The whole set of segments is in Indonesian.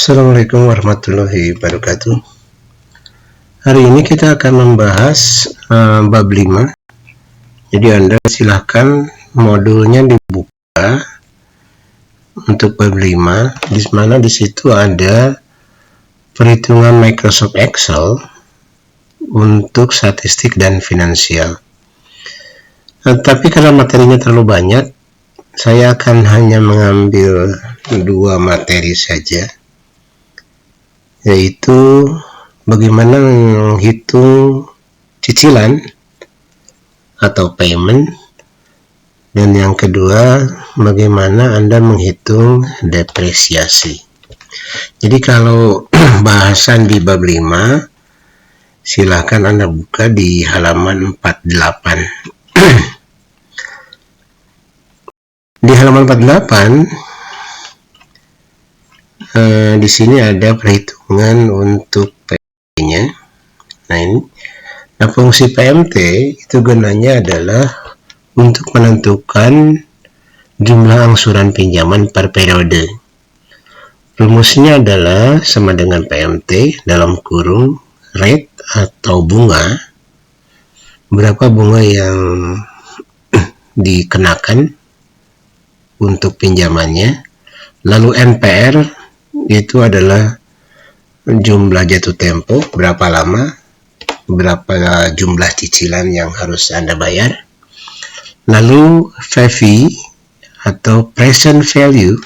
Assalamualaikum warahmatullahi wabarakatuh. Hari ini kita akan membahas bab 5. Jadi Anda silahkan modulnya dibuka untuk bab 5, di mana di situ ada perhitungan Microsoft Excel untuk statistik dan finansial. Tapi karena materinya terlalu banyak, saya akan hanya mengambil 2 materi saja, yaitu bagaimana menghitung cicilan atau payment, dan yang kedua bagaimana Anda menghitung depresiasi. Jadi kalau bahasan di bab 5, silakan Anda buka di halaman 48. Di halaman 48 di sini ada perhitungan untuk P-nya. Nah, fungsi PMT itu gunanya adalah untuk menentukan jumlah angsuran pinjaman per periode. Rumusnya adalah sama dengan PMT dalam kurung rate atau bunga, berapa bunga yang dikenakan untuk pinjamannya, lalu NPR itu adalah jumlah jatuh tempo, berapa lama, berapa jumlah cicilan yang harus Anda bayar. Lalu PV atau present value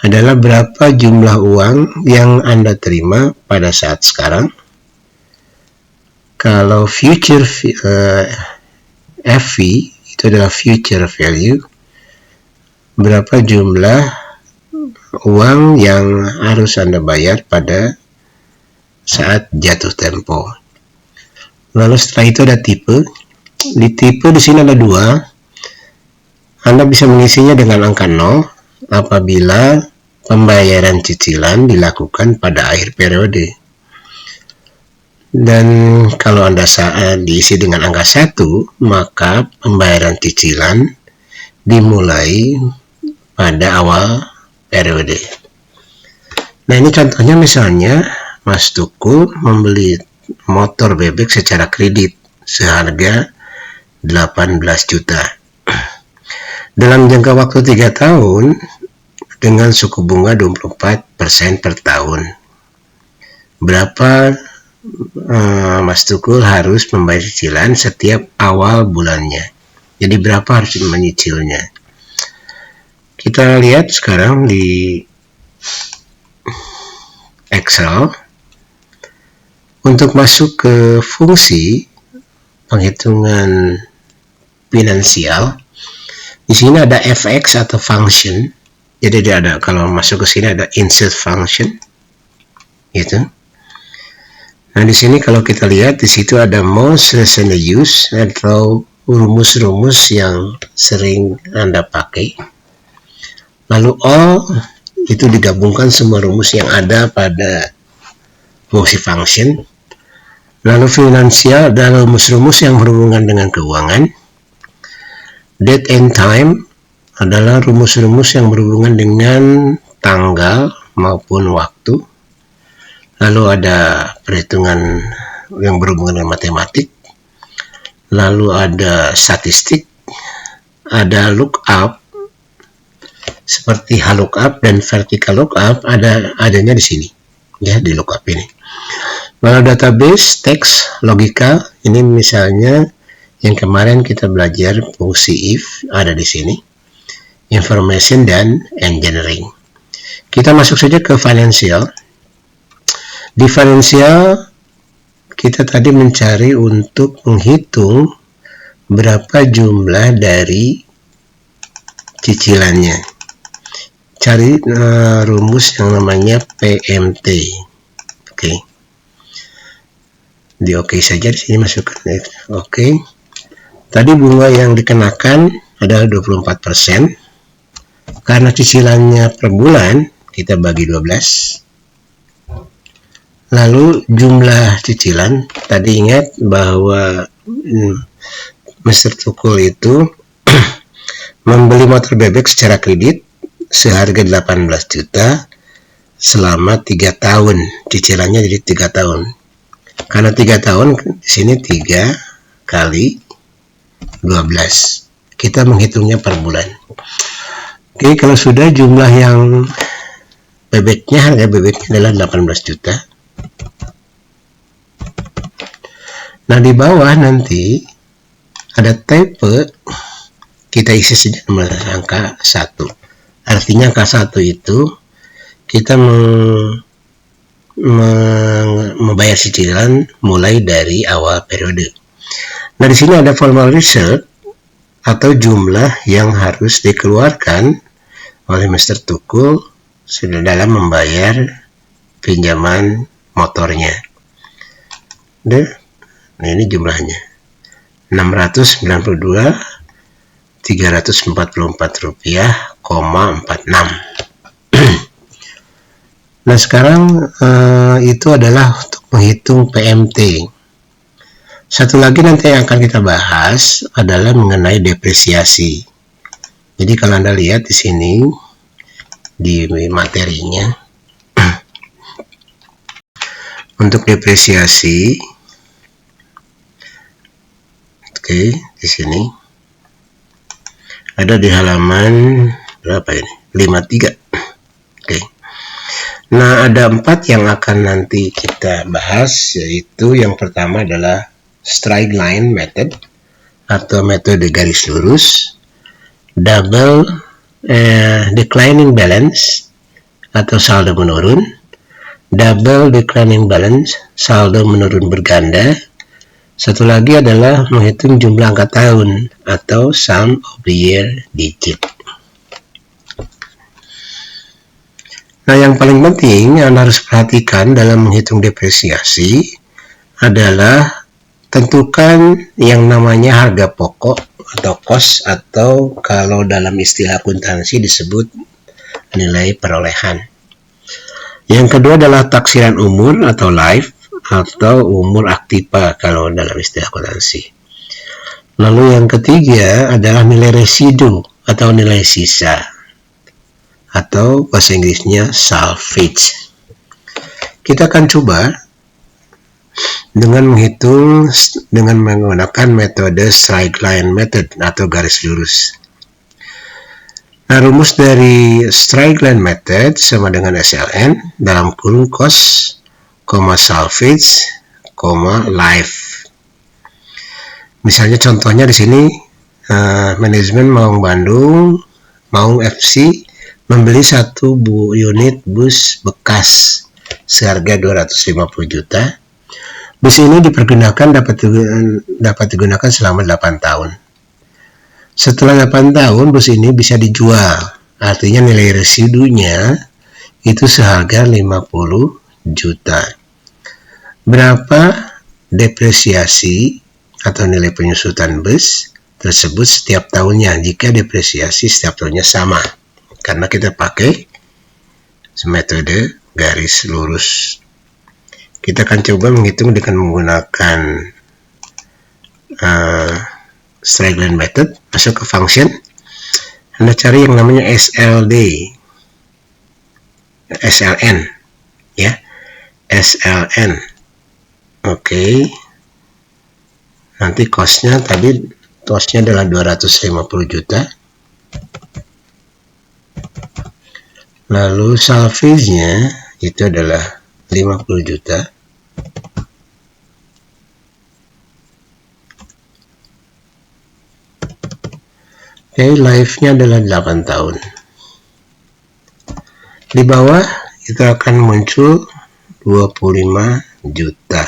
adalah berapa jumlah uang yang Anda terima pada saat sekarang. Kalau future FV itu adalah future value, berapa jumlah uang yang harus Anda bayar pada saat jatuh tempo. Lalu setelah itu ada tipe. Di tipe di sini ada 2. Anda bisa mengisinya dengan angka 0 apabila pembayaran cicilan dilakukan pada akhir periode. Dan kalau Anda diisi dengan angka 1, maka pembayaran cicilan dimulai pada awal periode. Nah, ini contohnya, misalnya Mas Tukul membeli motor bebek secara kredit seharga 18 juta dalam jangka waktu 3 tahun dengan suku bunga 24% per tahun. Berapa Mas Tukul harus membayar cicilan setiap awal bulannya? Jadi berapa harus menyicilnya? Kita lihat sekarang di Excel. Untuk masuk ke fungsi penghitungan finansial, di sini ada fx atau function. Jadi ada, kalau masuk ke sini ada insert function, gitu. Nah, di sini kalau kita lihat di situ ada most recently used atau rumus-rumus yang sering Anda pakai. Lalu all itu digabungkan semua rumus yang ada pada fungsi function. Lalu finansial adalah rumus-rumus yang berhubungan dengan keuangan. Date and time adalah rumus-rumus yang berhubungan dengan tanggal maupun waktu. Lalu ada perhitungan yang berhubungan dengan matematik. Lalu ada statistik, ada lookup seperti lookup dan vertical lookup adanya di sini, ya, di lookup ini. Lalu database, teks, logika, ini misalnya yang kemarin kita belajar fungsi if ada di sini. Information dan engineering. Kita masuk saja ke financial. Di financial kita tadi mencari untuk menghitung berapa jumlah dari cicilannya. Cari rumus yang namanya PMT. Oke. Di oke saja, di sini masukkan oke. Tadi bunga yang dikenakan adalah 24%. Karena cicilannya per bulan, kita bagi 12. Lalu jumlah cicilan, tadi ingat bahwa Mr. Tukul itu membeli motor bebek secara kredit seharga 18 juta selama 3 tahun, cicilannya jadi 3 tahun. Karena 3 tahun, di sini 3 kali 12. Kita menghitungnya per bulan. Oke, kalau sudah jumlah yang harga bebeknya adalah 18 juta. Nah, di bawah nanti ada type, kita isi saja nomor angka 1. Artinya angka 1 itu kita membayar cicilan mulai dari awal periode. Nah, di sini ada formal reserve atau jumlah yang harus dikeluarkan oleh Mr. Tukul sudah dalam membayar pinjaman motornya. Nah, ini jumlahnya 692.344 rupiah,46. Nah, sekarang itu adalah untuk menghitung PMT. Satu lagi nanti yang akan kita bahas adalah mengenai depresiasi. Jadi kalau Anda lihat di sini di materinya, untuk depresiasi, oke, di sini ada di halaman berapa ini? 53. Oke. Nah, ada 4 yang akan nanti kita bahas, yaitu yang pertama adalah straight line method atau metode garis lurus, double declining balance atau saldo menurun, double declining balance, saldo menurun berganda. Satu lagi adalah menghitung jumlah angka tahun atau sum of the year digit. Nah, yang paling penting Anda harus perhatikan dalam menghitung depresiasi adalah tentukan yang namanya harga pokok atau cost, atau kalau dalam istilah akuntansi disebut nilai perolehan. Yang kedua adalah taksiran umur atau life atau umur aktiva kalau dalam istilah akuntansi. Lalu yang ketiga adalah nilai residu atau nilai sisa, atau bahasa Inggrisnya salvage. Kita akan coba dengan menghitung dengan menggunakan metode straight line method atau garis lurus. Nah, rumus dari straight line method sama dengan SLN dalam kurung cost, salvage, life. Misalnya contohnya di sini manajemen Maung Bandung, Maung FC membeli 1 unit bus bekas seharga 250 juta. Bus ini dapat digunakan selama 8 tahun. Setelah 8 tahun, bus ini bisa dijual. Artinya nilai residunya itu seharga 50 juta. Berapa depresiasi atau nilai penyusutan bus tersebut setiap tahunnya jika depresiasi setiap tahunnya sama? Karena kita pakai metode garis lurus. Kita akan coba menghitung dengan menggunakan straight line method. Masuk ke function, Anda cari yang namanya SLN ya, SLN. Oke. Nanti costnya adalah 250 juta. Lalu salvage-nya itu adalah 50 juta. Oke, life-nya adalah 8 tahun. Di bawah itu akan muncul 25 juta.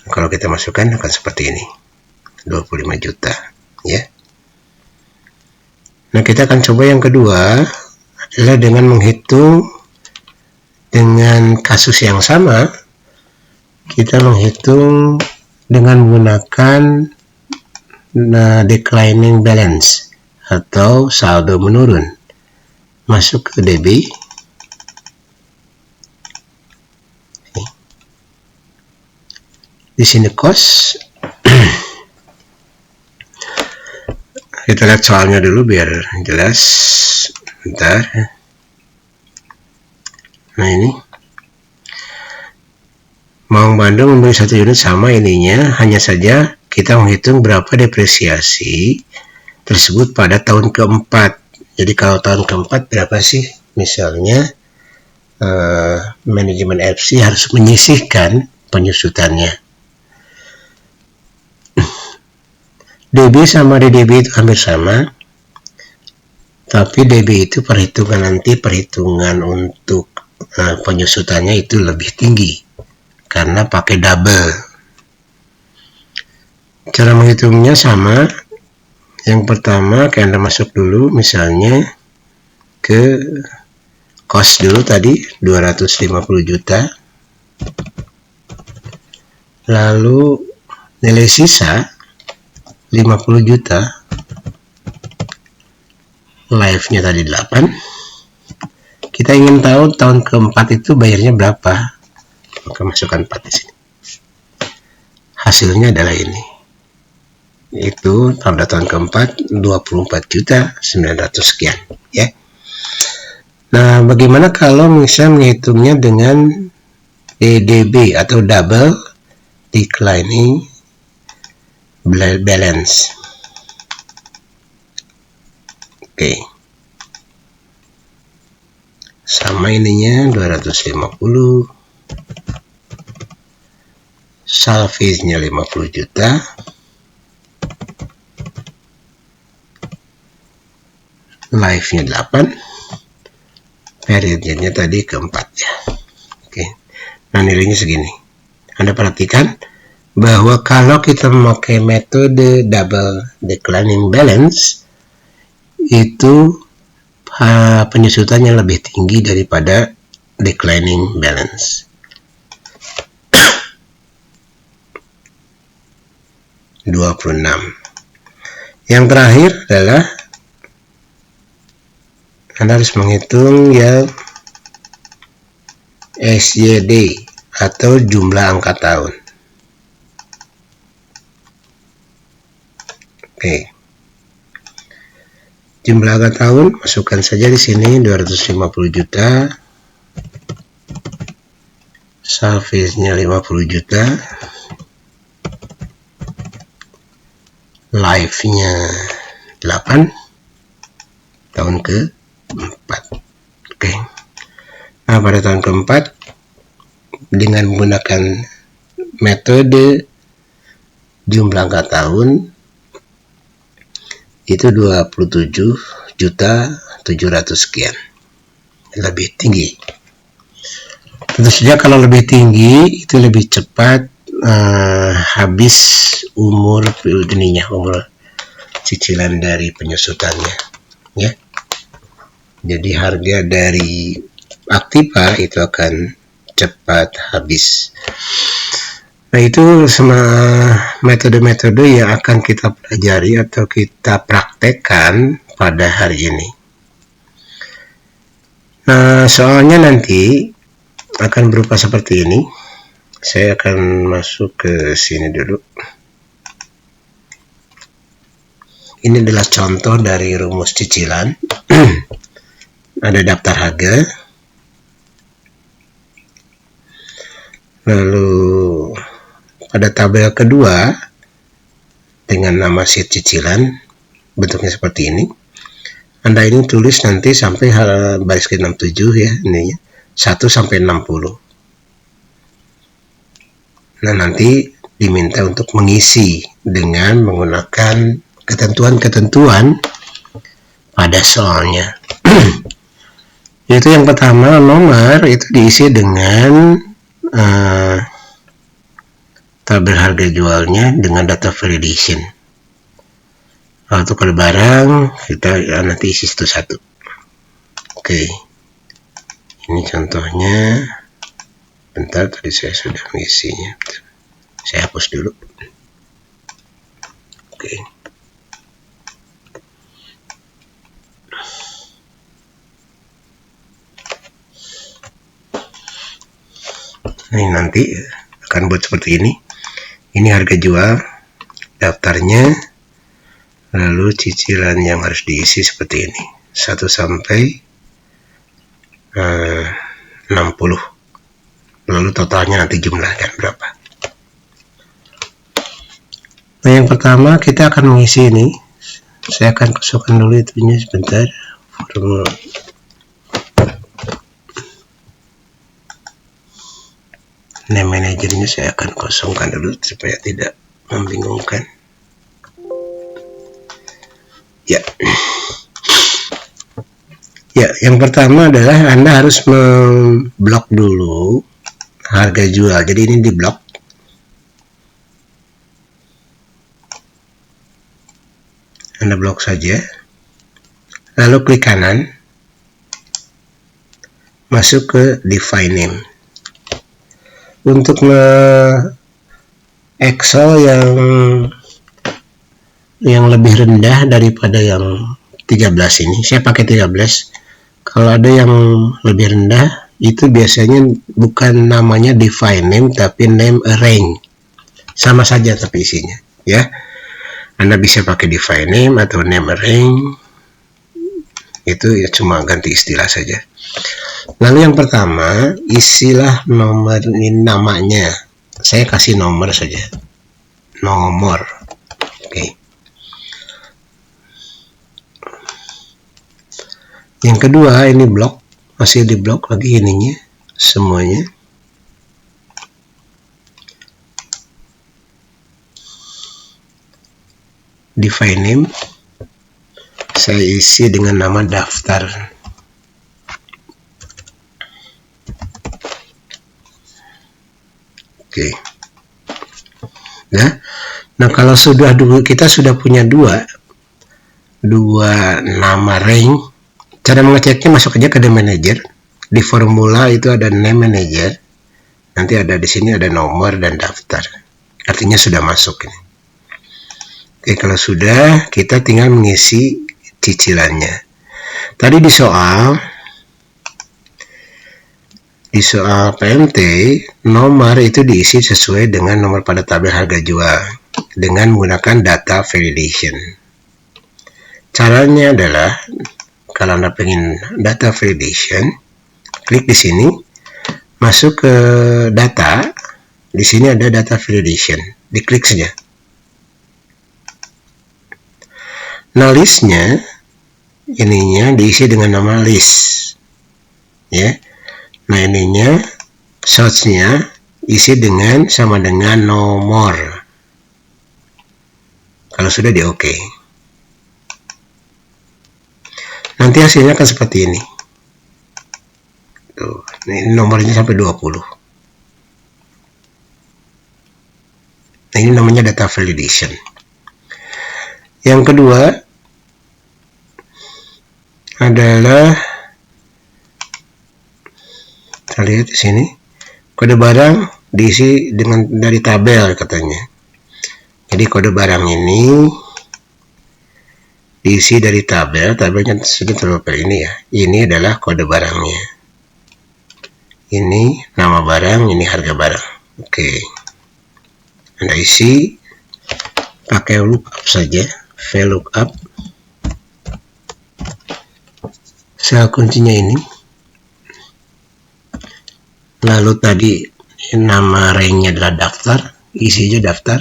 Kalau kita masukkan akan seperti ini. 25 juta, ya. Nah, kita akan coba yang kedua adalah dengan menghitung dengan kasus yang sama. Kita menghitung dengan menggunakan declining balance atau saldo menurun. Masuk ke DB. Di sini cost. Kita lihat soalnya dulu biar jelas. Bentar. Nah ini Maung Bandung membeli 1 unit sama ininya, hanya saja kita menghitung berapa depresiasi tersebut pada tahun keempat. Jadi kalau tahun keempat berapa sih? Misalnya manajemen FC harus menyisihkan penyusutannya. DB sama DDB itu hampir sama, tapi DB itu perhitungan untuk penyusutannya itu lebih tinggi karena pakai double. Cara menghitungnya sama. Yang pertama Anda masuk dulu misalnya ke cost dulu tadi 250 juta, lalu nilai sisa 50 juta, live-nya tadi 8. Kita ingin tahu tahun keempat itu bayarnya berapa, maka masukkan 4 di sini. Hasilnya adalah ini. Itu pada tahun keempat 24.900 sekian ya. Nah, bagaimana kalau misalnya menghitungnya dengan DDB atau double declining balance? Oke. Sama ininya 250, salvage-nya 50 juta, live-nya 8, periodnya tadi keempat ya. Oke. Nah, nilainya segini. Anda perhatikan bahwa kalau kita memakai metode double declining balance itu penyusutannya lebih tinggi daripada declining balance. 26. Yang terakhir adalah Anda harus menghitung yang SYD atau jumlah angka tahun. Oke. Jumlah angka tahun masukkan saja di sini 250 juta. Salvage-nya 50 juta. Live-nya 8. Tahun ke-4. Oke. Nah, pada tahun ke-4 dengan menggunakan metode jumlah angka tahun itu 27.700 sekian, lebih tinggi. Tentu saja kalau lebih tinggi itu lebih cepat habis umur cicilan dari penyusutannya ya. Jadi harga dari Aktiva itu akan cepat habis. Nah, itu semua metode-metode yang akan kita pelajari atau kita praktekkan pada hari ini. Nah, soalnya nanti akan berupa seperti ini. Saya akan masuk ke sini dulu. Ini adalah contoh dari rumus cicilan. Ada daftar harga. Lalu pada tabel kedua dengan nama sheet cicilan bentuknya seperti ini. Anda ini tulis nanti sampai baris ke-67 ya, ini 1 sampai 60. Nah, nanti diminta untuk mengisi dengan menggunakan ketentuan-ketentuan pada soalnya. Itu yang pertama, nomor itu diisi dengan tabel harga jualnya dengan data validation. Kalau tukar barang kita nanti isi satu-satu. Oke. Ini contohnya. Bentar, tadi saya sudah mengisinya. Saya hapus dulu. Oke. Ini nanti akan buat seperti ini. Ini harga jual, daftarnya, lalu cicilan yang harus diisi seperti ini, 1 sampai 60. 60. Lalu totalnya nanti jumlahkan berapa. Nah, yang pertama kita akan mengisi ini. Saya akan kosongkan dulu itunya sebentar. Formula. Name manajernya saya akan kosongkan dulu supaya tidak membingungkan. Ya. Ya, yang pertama adalah Anda harus memblok dulu harga jual. Jadi ini diblok. Anda blok saja. Lalu klik kanan. Masuk ke define name. Untuk Excel yang lebih rendah daripada yang 13 ini, saya pakai 13. Kalau ada yang lebih rendah, itu biasanya bukan namanya define name, tapi name arrange. Sama saja tapi isinya, ya. Anda bisa pakai define name atau name arrange. Itu ya cuma ganti istilah saja. Lalu yang pertama, isilah nomor ini namanya. Saya kasih nomor saja. Nomor. Oke. Yang kedua, ini blok. Masih di blok lagi ininya. Semuanya. Define name. Saya isi dengan nama daftar. Oke. Ya. Nah, kalau kita sudah punya dua nama range, cara mengeceknya masuk aja ke name manager. Di formula itu ada name manager. Nanti ada di sini ada nomor dan daftar. Artinya sudah masuk ini. Oke, kalau sudah, kita tinggal mengisi cicilannya. Tadi di soal PMT, nomor itu diisi sesuai dengan nomor pada tabel harga jual dengan menggunakan data validation. Caranya adalah, kalau Anda pengen data validation, klik di sini, masuk ke data, di sini ada data validation, diklik saja. Nah, listnya, ininya diisi dengan nama list, ya. Nah, ininya, search-nya isi sama dengan nomor. Kalau sudah di OK. Nanti hasilnya akan seperti ini. Tuh, ini nomornya sampai 20. Nah, ini namanya data validation. Yang kedua adalah, kita lihat di sini, kode barang diisi dari tabel katanya. Jadi kode barang ini diisi dari tabelnya sudah terlalu ini ya. Ini adalah kode barangnya. Ini nama barang, ini harga barang. Oke. Anda isi pakai lookup saja, VLOOKUP. Sel kuncinya ini. Lalu tadi nama range-nya adalah daftar, isi aja daftar.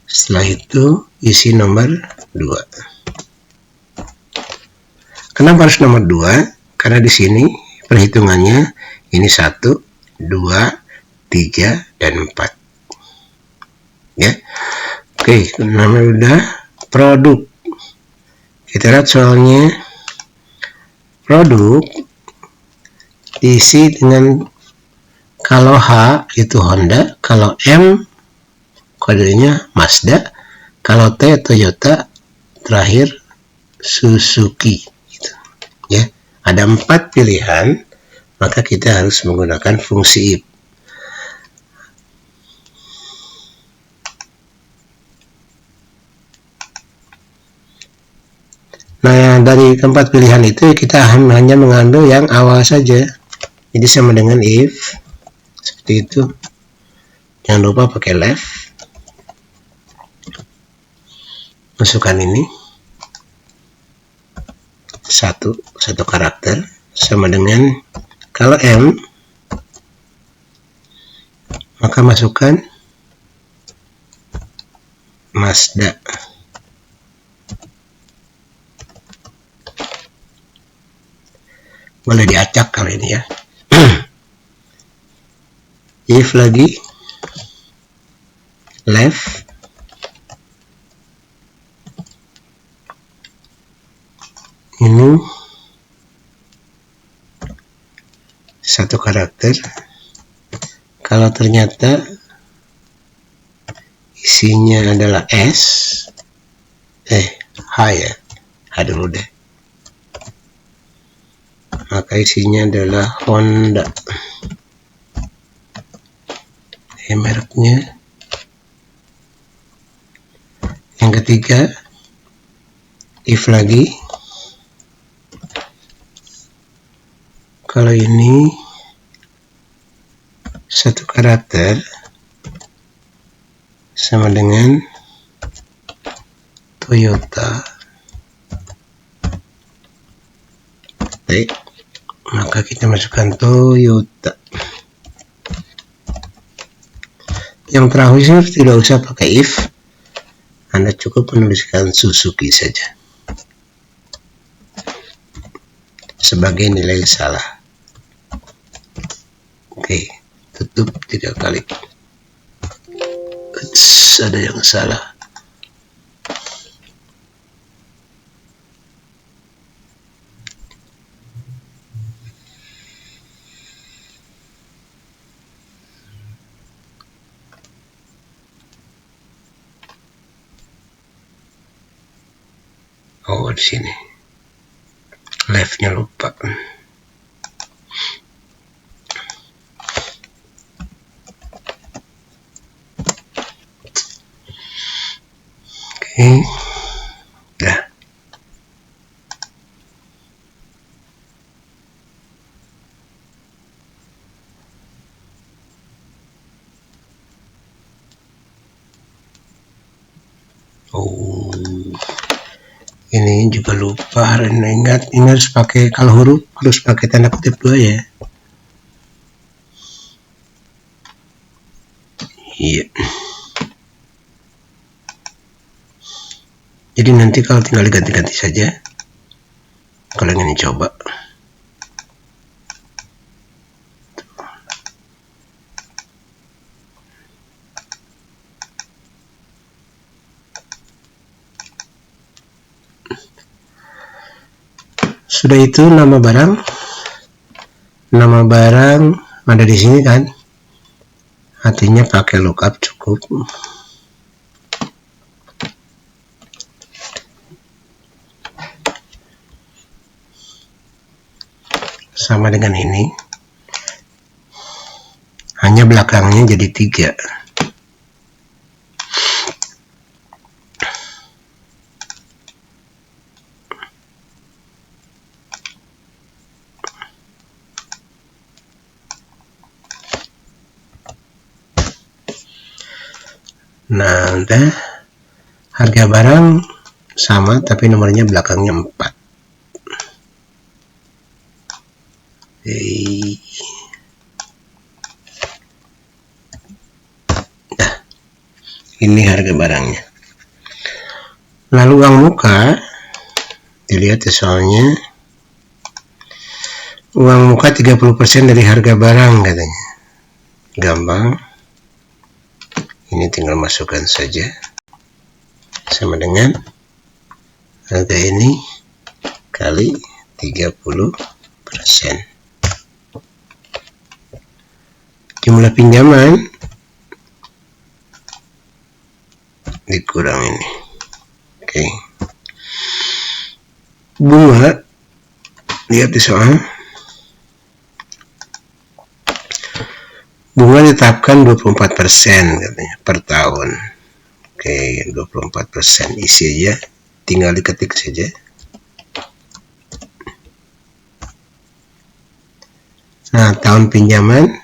Setelah itu isi nomor 2. Kenapa harus nomor 2? Karena di sini perhitungannya ini 1, 2, 3, dan 4. Ya. Oke, namanya udah. Produk. Kita lihat soalnya. Produk diisi dengan, kalau H itu Honda, kalau M kodenya Mazda, kalau T Toyota, terakhir Suzuki gitu. Ya, ada 4 pilihan, maka kita harus menggunakan fungsi if. Nah, dari keempat pilihan itu kita hanya mengambil yang awal saja. Jadi sama dengan if, seperti itu. Jangan lupa pakai left. Masukkan ini. satu karakter sama dengan, kalau M maka masukkan Mazda. Boleh diacak kali ini ya. If lagi left ini satu karakter, kalau ternyata isinya adalah S, H ya, H dulu deh, maka isinya adalah Honda. Mereknya. Yang ketiga, if lagi, kalau ini satu karakter sama dengan Toyota, baik, maka kita masukkan Toyota. Yang terakhir tidak usah pakai if, Anda cukup menuliskan Suzuki saja sebagai nilai salah. Oke, tutup 3 kali. Ada yang salah. Oh, di sini left-nya lupa. Oke, dah. Oh, ini juga lupa. Ingat harus pakai, kalau huruf harus pakai tanda kutip 2 ya. Iya. Jadi nanti kalau tinggal diganti-ganti saja kalau ingin coba. Sudah itu nama barang ada di sini kan, artinya pakai lookup cukup. Sama dengan ini, hanya belakangnya jadi 3. Nah, udah, harga barang sama tapi nomornya belakangnya 4. Nah, ini harga barangnya. Lalu uang muka dilihat ya, soalnya uang muka 30% dari harga barang katanya. Gampang, ini tinggal masukkan saja, sama dengan harga ini kali 30%. Jumlah pinjaman dikurang ini. Oke. Bunga, lihat di soal. Bunga ditetapkan 24% katanya per tahun. Oke, 24%, isi aja, tinggal diketik saja. Nah, tahun pinjaman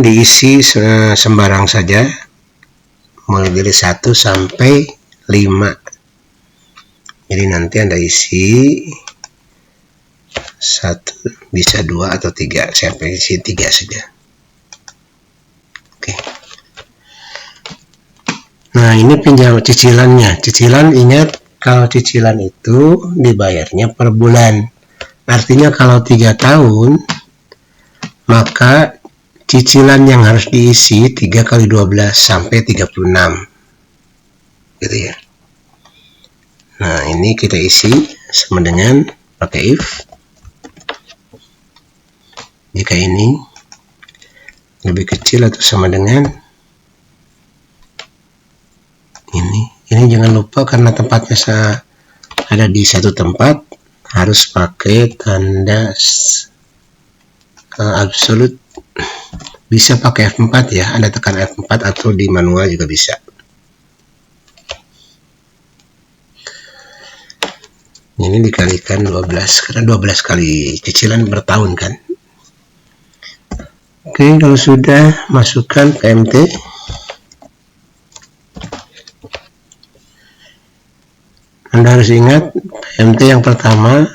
diisi sembarang saja, mulai dari 1 sampai 5. Jadi nanti Anda isi 1, bisa 2 atau 3. Saya isi 3 saja. Oke. Nah, ini pinjam cicilannya. Cicilan, ingat kalau cicilan itu dibayarnya per bulan. Artinya kalau 3 tahun, maka cicilan yang harus diisi 3 kali 12 sampai 36. Gitu ya. Nah, ini kita isi sama dengan pakai if. Jika ini lebih kecil atau sama dengan ini jangan lupa karena tempatnya ada di satu tempat, harus pakai tanda absolut. Bisa pakai F4 ya, Anda tekan F4 atau di manual juga bisa. Ini dikalikan 12 karena 12 kali cicilan bertahun kan. Oke, kalau sudah, masukkan PMT. Anda harus ingat PMT yang pertama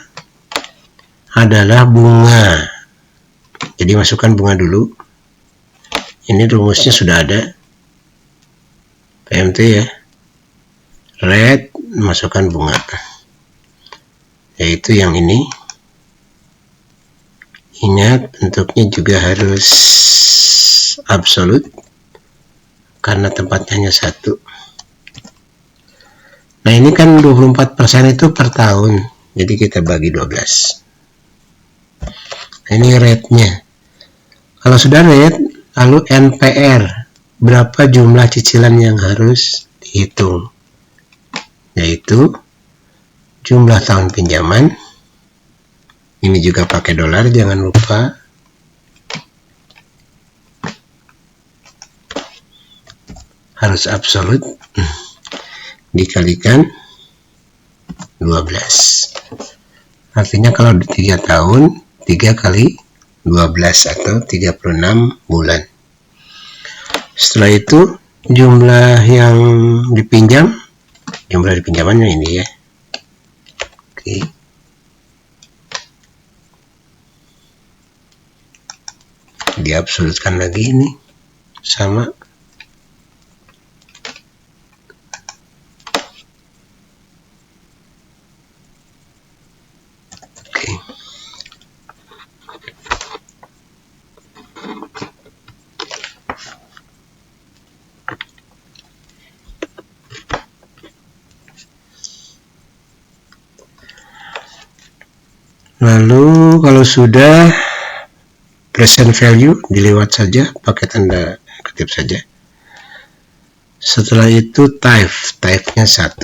adalah bunga. Jadi masukkan bunga dulu. Ini rumusnya sudah ada. PMT ya. Rate, masukkan bunga. Yaitu yang ini. Ingat bentuknya juga harus absolut karena tempatnya hanya 1. Nah, ini kan 24% itu per tahun. Jadi kita bagi 12. Nah, ini rate-nya. Kalau sudah rate, lalu NPR, berapa jumlah cicilan yang harus dihitung? Yaitu jumlah tahun pinjaman. Ini juga pakai dolar, jangan lupa. Harus absolut. Dikalikan 12. Artinya kalau 3 tahun, 3 kali 12 atau 36 bulan. Setelah itu, jumlah yang dipinjam, jumlah dipinjamannya ini ya. Oke. Diabsolutkan lagi ini sama. Oke. Lalu kalau sudah present value dilewat saja, pakai tanda kutip saja. Setelah itu type-nya 1.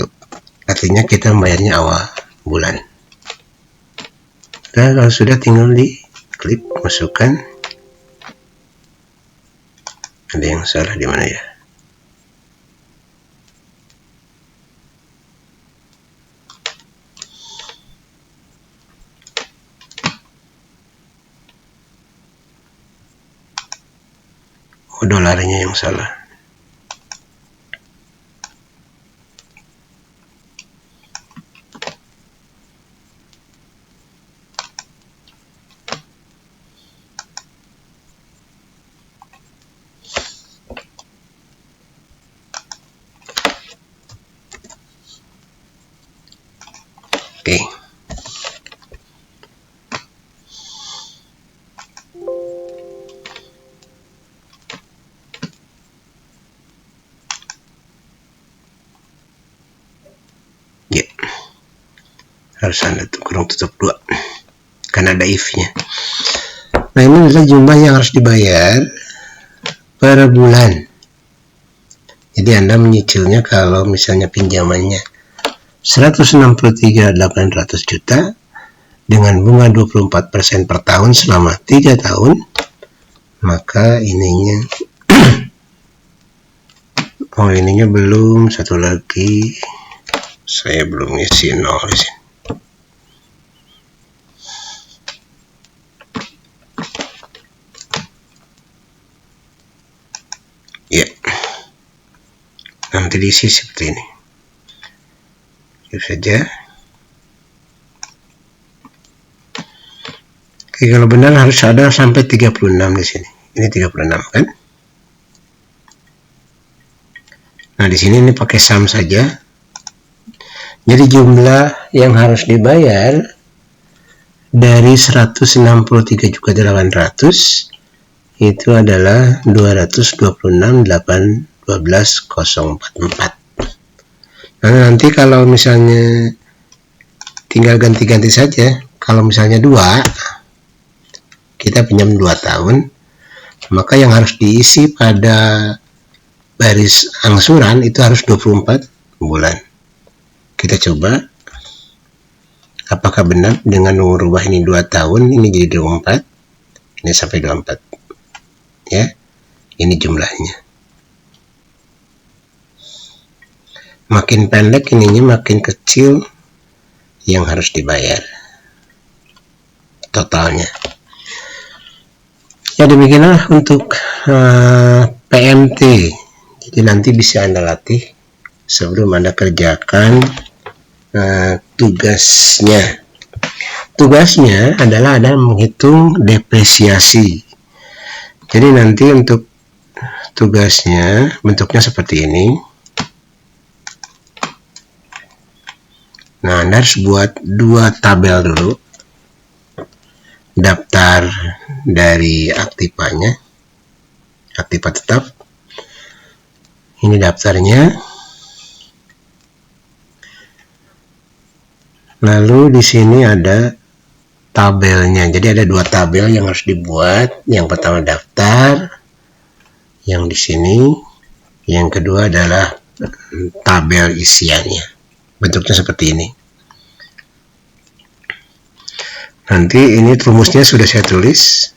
Artinya kita membayarnya awal bulan. Nah, kalau sudah tinggal di klik masukkan. Ada yang salah di mana ya? Oh, dolarnya yang salah. Oke. Ya. Harus Anda kurung tutup 2. Karena ada if-nya. Nah, ini adalah jumlah yang harus dibayar per bulan. Jadi Anda menyicilnya kalau misalnya pinjamannya 163.800 juta dengan bunga 24% per tahun selama 3 tahun, maka ininya oh, ininya belum, satu lagi saya belum isi 0 di sini. Ya, nanti diisi seperti ini. Itu saja. Oke, kalau benar harus ada sampai 36 di sini. Ini 36 kan? Nah, di sini ini pakai sum saja. Jadi jumlah yang harus dibayar dari 163.800 itu adalah 226.812.044. Nah, nanti kalau misalnya tinggal ganti-ganti saja. Kalau misalnya 2, kita pinjam 2 tahun, maka yang harus diisi pada baris angsuran itu harus 24 bulan. Kita coba apakah benar dengan mengubah ini 2 tahun, ini jadi 24, ini sampai 24 ya, ini jumlahnya. Makin pendek ininya makin kecil yang harus dibayar totalnya. Ya, demikianlah untuk PMT. Jadi nanti bisa Anda latih sebelum Anda kerjakan tugasnya. Tugasnya adalah Anda menghitung depresiasi. Jadi nanti untuk tugasnya bentuknya seperti ini. Nah, Anda harus buat 2 tabel dulu. Daftar dari aktifanya, aktiva tetap. Ini daftarnya. Lalu di sini ada tabelnya. Jadi ada 2 tabel yang harus dibuat. Yang pertama daftar, yang di sini. Yang kedua adalah tabel isiannya. Bentuknya seperti ini. Nanti ini rumusnya sudah saya tulis.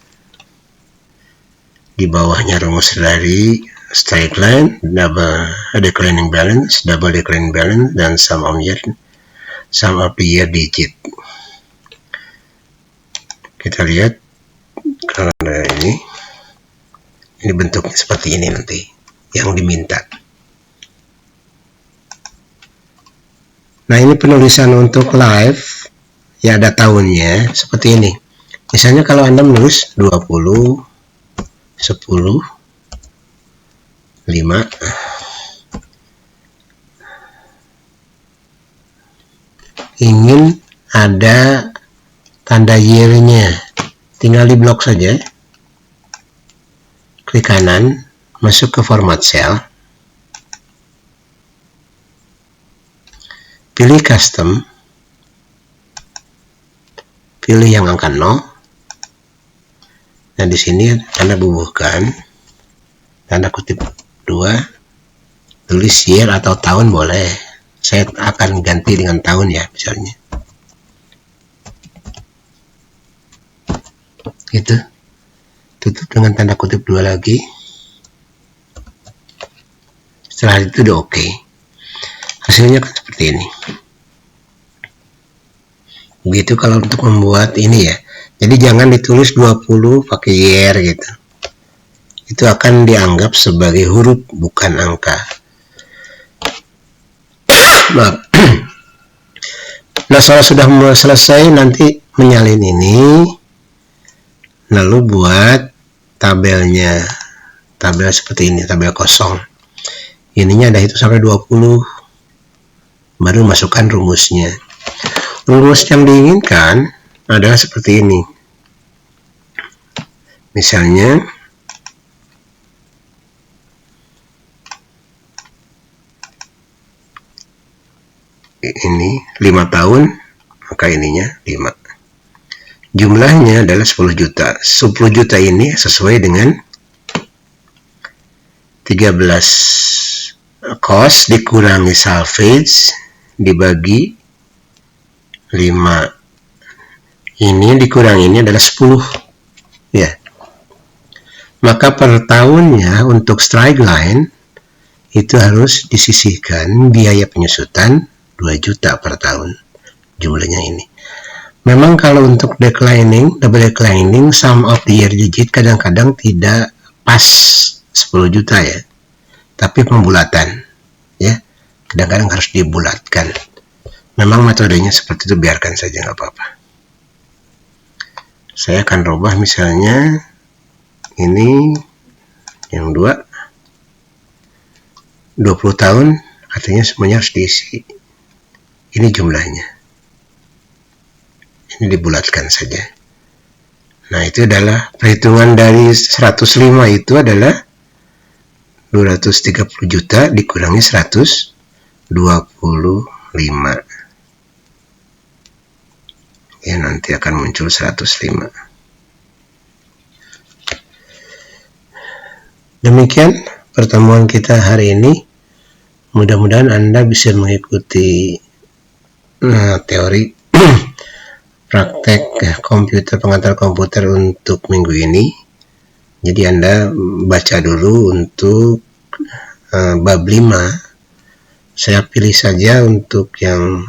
Di bawahnya rumus dari straight line, double declining balance, double declining balance, dan sum of the year digit. Kita lihat kalau ada ini bentuknya seperti ini nanti yang diminta. Nah, ini penulisan untuk live. Ya, ada tahunnya seperti ini. Misalnya kalau Anda menulis 20, 10, 5, ingin ada tanda year-nya, tinggal di blok saja. Klik kanan, masuk ke format cell, pilih custom, pilih yang angka 0. Nah, di sini Anda bubuhkan tanda kutip 2, tulis year atau tahun boleh. Saya akan ganti dengan tahun ya, misalnya. Gitu. Tutup dengan tanda kutip 2 lagi. Setelah itu udah oke. Hasilnya kan seperti ini. Begitu kalau untuk membuat ini ya. Jadi jangan ditulis 20 pakai year gitu. Itu akan dianggap sebagai huruf bukan angka. Maaf. Nah, kalau sudah selesai nanti menyalin ini. Lalu buat tabelnya. Tabel seperti ini, tabel kosong. Ininya ada itu sampai 20. Baru masukkan rumusnya. Rumus yang diinginkan adalah seperti ini. Misalnya ini 5 tahun, maka ininya 5. Jumlahnya adalah 10 juta. 10 juta ini sesuai dengan 13 cost dikurangi salvage dibagi 5. Ini dikurangi, ini adalah 10 ya. Maka per tahunnya untuk straight line itu harus disisihkan biaya penyusutan 2 juta per tahun. Jumlahnya ini. Memang kalau untuk declining, double declining, sum of the year digit kadang-kadang tidak pas 10 juta ya. Tapi pembulatan ya. Kadang-kadang harus dibulatkan. Memang metodenya seperti itu, biarkan saja nggak apa-apa. Saya akan rubah misalnya ini yang 20 tahun, artinya semuanya harus diisi. Ini jumlahnya. Ini dibulatkan saja. Nah, itu adalah perhitungan dari 105 itu adalah 230 juta dikurangi 125. Ya, nanti akan muncul 105. Demikian pertemuan kita hari ini. Mudah-mudahan Anda bisa mengikuti teori praktek komputer, pengantar komputer untuk minggu ini. Jadi Anda baca dulu untuk bab 5. Saya pilih saja untuk yang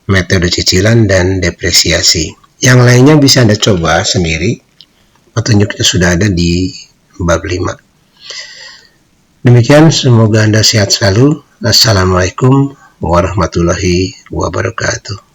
metode cicilan dan depresiasi. Yang lainnya bisa Anda coba sendiri. Petunjuknya sudah ada di bab 5. Demikian, semoga Anda sehat selalu. Assalamualaikum warahmatullahi wabarakatuh.